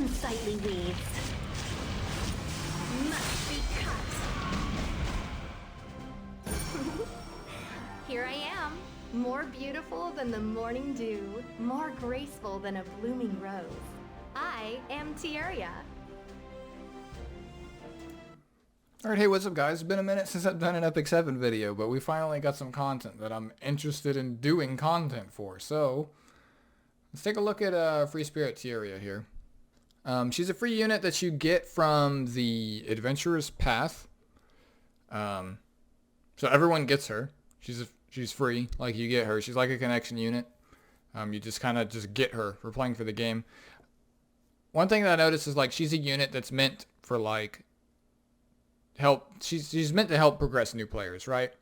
unsightly weeds. Must be cut. Here I am, more beautiful than the morning dew, more graceful than a blooming rose. I am Tieria. Alright, hey, what's up guys? It's been a minute since I've done an Epic 7 video, but we finally got some content that I'm interested in doing content for. So, let's take a look at Free Spirit Tieria here. She's a free unit that you get from the Adventurer's Path. So everyone gets her. She's free, like you get her. She's like a connection unit. You just kind of just get her for playing for the game. One thing that I noticed is like she's a unit that's meant for like help. She's meant to help progress new players, right?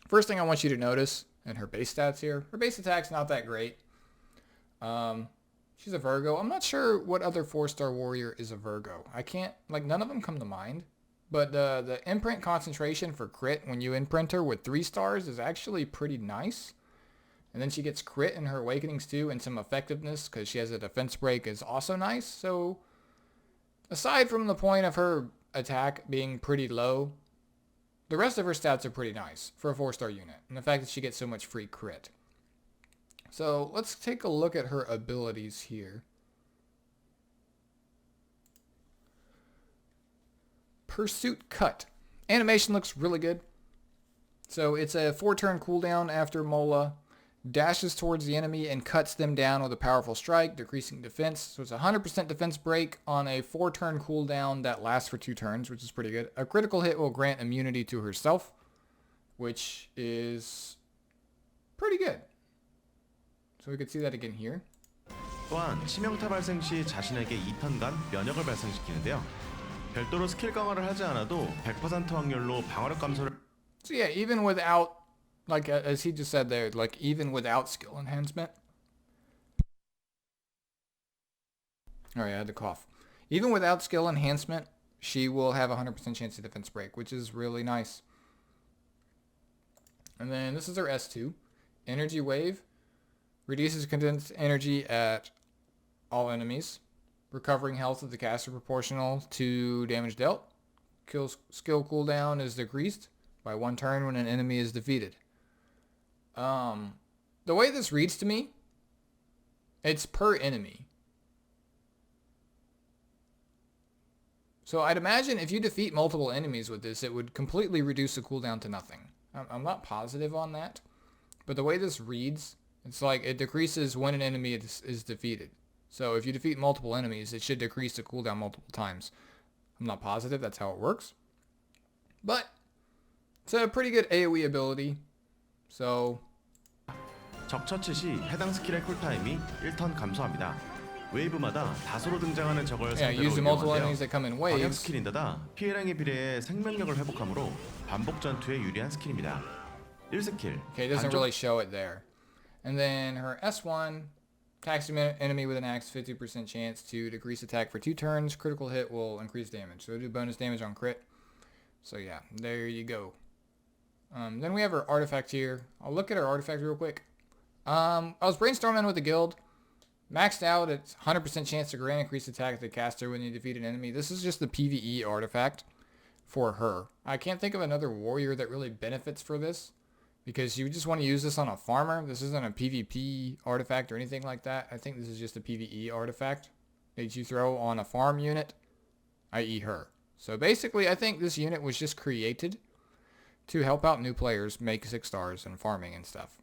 First thing I want you to notice in her base stats here, her base attack's not that great. She's a Virgo. I'm not sure what other 4-star warrior is a Virgo. I can't, like, none of them come to mind. But the imprint concentration for crit when you imprint her with 3 stars is actually pretty nice. And then she gets crit in her awakenings too, and some effectiveness because she has a defense break is also nice. So aside from the point of her attack being pretty low, the rest of her stats are pretty nice for a 4-star unit. And the fact that she gets so much free crit. So let's take a look at her abilities here. Pursuit Cut. Animation looks really good. So it's a 4-turn cooldown after Mola dashes towards the enemy and cuts them down with a powerful strike, decreasing defense. So it's a 100% defense break on a 4-turn cooldown that lasts for 2 turns, which is pretty good. A critical hit will grant immunity to herself, which is pretty good. So we could see that again here. 또한 치명타 발생 시 자신에게 2턴간 면역을 발생시키는데요. 별도로 스킬 강화를 하지 않아도 100% 확률로 방어력 감소를. So yeah, even without, like as he just said there, like even without skill enhancement. Alright, I had to cough. Even without skill enhancement, she will have a 100% chance of defense break, which is really nice. And then this is her S2. Energy Wave. Reduces condensed energy at all enemies. Recovering health of the caster proportional to damage dealt. Skill cooldown is decreased by 1 turn when an enemy is defeated. The way this reads to me, it's per enemy. So I'd imagine if you defeat multiple enemies with this, it would completely reduce the cooldown to nothing. I'm not positive on that, but the way this reads, it's like it decreases when an enemy is defeated. So if you defeat multiple enemies, it should decrease the cooldown multiple times. I'm not positive that's how it works. But it's a pretty good AoE ability. So 적 처치 시 해당 스킬의 쿨타임이 1턴 감소합니다. 웨이브마다 다수로 등장하는 적을 상대로 이용하는데요. 방역 스킬인데다 피해량에 비례해 생명력을 회복하므로 반복 전투에 유리한 스킬입니다. 1스킬. Okay, it doesn't really show it there. And then her S1 attacks the enemy with an axe, 50% chance to decrease attack for 2 turns. Critical hit will increase damage. So it'll do bonus damage on crit. So yeah, there you go. Then we have her artifact here. I'll look at her artifact real quick. I was brainstorming with the guild. Maxed out, it's 100% chance to grant increased attack to the caster when you defeat an enemy. This is just the PvE artifact for her. I can't think of another warrior that really benefits for this, because you just want to use this on a farmer. This isn't a PvP artifact or anything like that. I think this is just a PvE artifact that you throw on a farm unit, i.e. her. So basically, I think this unit was just created to help out new players make 6 stars and farming and stuff.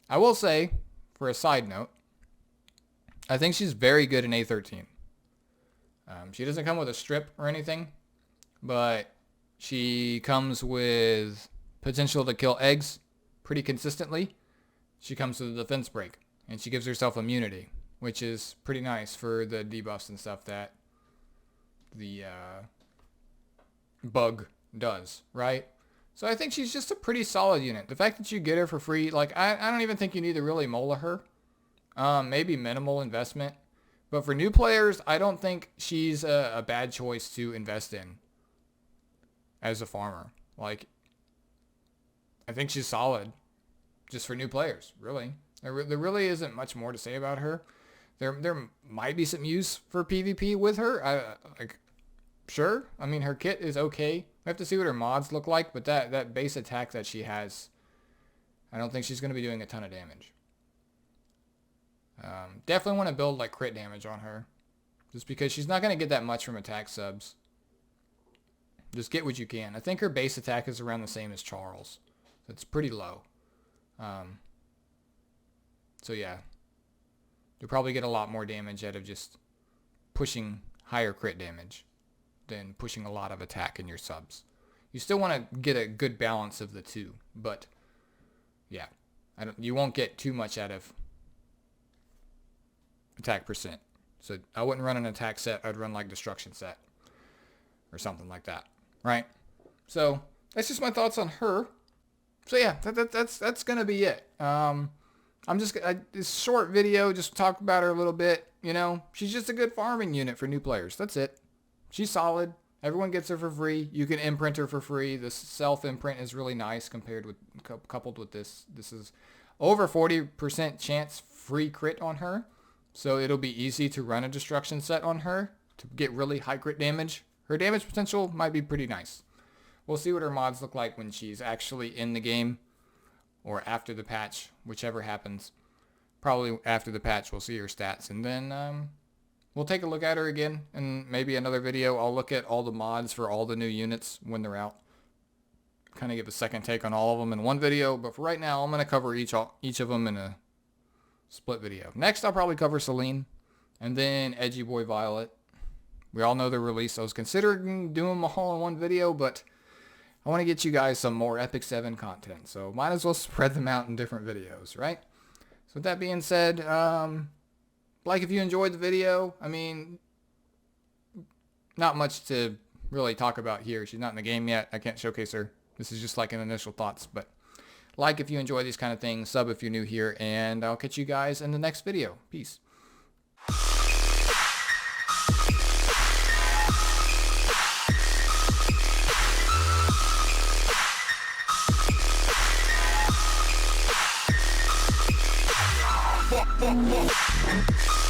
I will say, for a side note, I think she's very good in A13. She doesn't come with a strip or anything, but she comes with potential to kill eggs pretty consistently. She comes with a defense break, and she gives herself immunity, which is pretty nice for the debuffs and stuff that the bug does, right? So I think she's just a pretty solid unit. The fact that you get her for free, like, I don't even think you need to really mola her. Maybe minimal investment. But for new players, I don't think she's a bad choice to invest in as a farmer. Like, I think she's solid just for new players, really. There really isn't much more to say about her. There might be some use for PvP with her. Sure. I mean, her kit is okay. We have to see what her mods look like, but that base attack that she has, I don't think she's going to be doing a ton of damage. Definitely want to build like crit damage on her, just because she's not going to get that much from attack subs. Just get what you can. I think her base attack is around the same as Charles. So it's pretty low. So yeah. You'll probably get a lot more damage out of just pushing higher crit damage than pushing a lot of attack in your subs. You still want to get a good balance of the two, but yeah. You won't get too much out of attack percent. So I wouldn't run an attack set. I'd run like destruction set or something like that. Right? So that's just my thoughts on her. So yeah, that's gonna be it. This short video, just talk about her a little bit. You know, she's just a good farming unit for new players. That's it. She's solid. Everyone gets her for free. You can imprint her for free. The self imprint is really nice coupled with this. This is over 40% chance free crit on her. So it'll be easy to run a destruction set on her to get really high crit damage. Her damage potential might be pretty nice. We'll see what her mods look like when she's actually in the game or after the patch, whichever happens. Probably after the patch we'll see her stats, and then we'll take a look at her again in maybe another video. I'll look at all the mods for all the new units when they're out. Kind of give a second take on all of them in one video, but for right now I'm going to cover each of them in a split video. Next I'll probably cover Celine, and then Edgy Boy Violet. We all know the release. I was considering doing them all in one video, but I want to get you guys some more Epic 7 content, so might as well spread them out in different videos, right? So with that being said, like if you enjoyed the video. I mean, not much to really talk about here. She's not in the game yet. I can't showcase her. This is just like an initial thoughts, but like if you enjoy these kind of things, sub if you're new here, and I'll catch you guys in the next video. Peace. Fuck.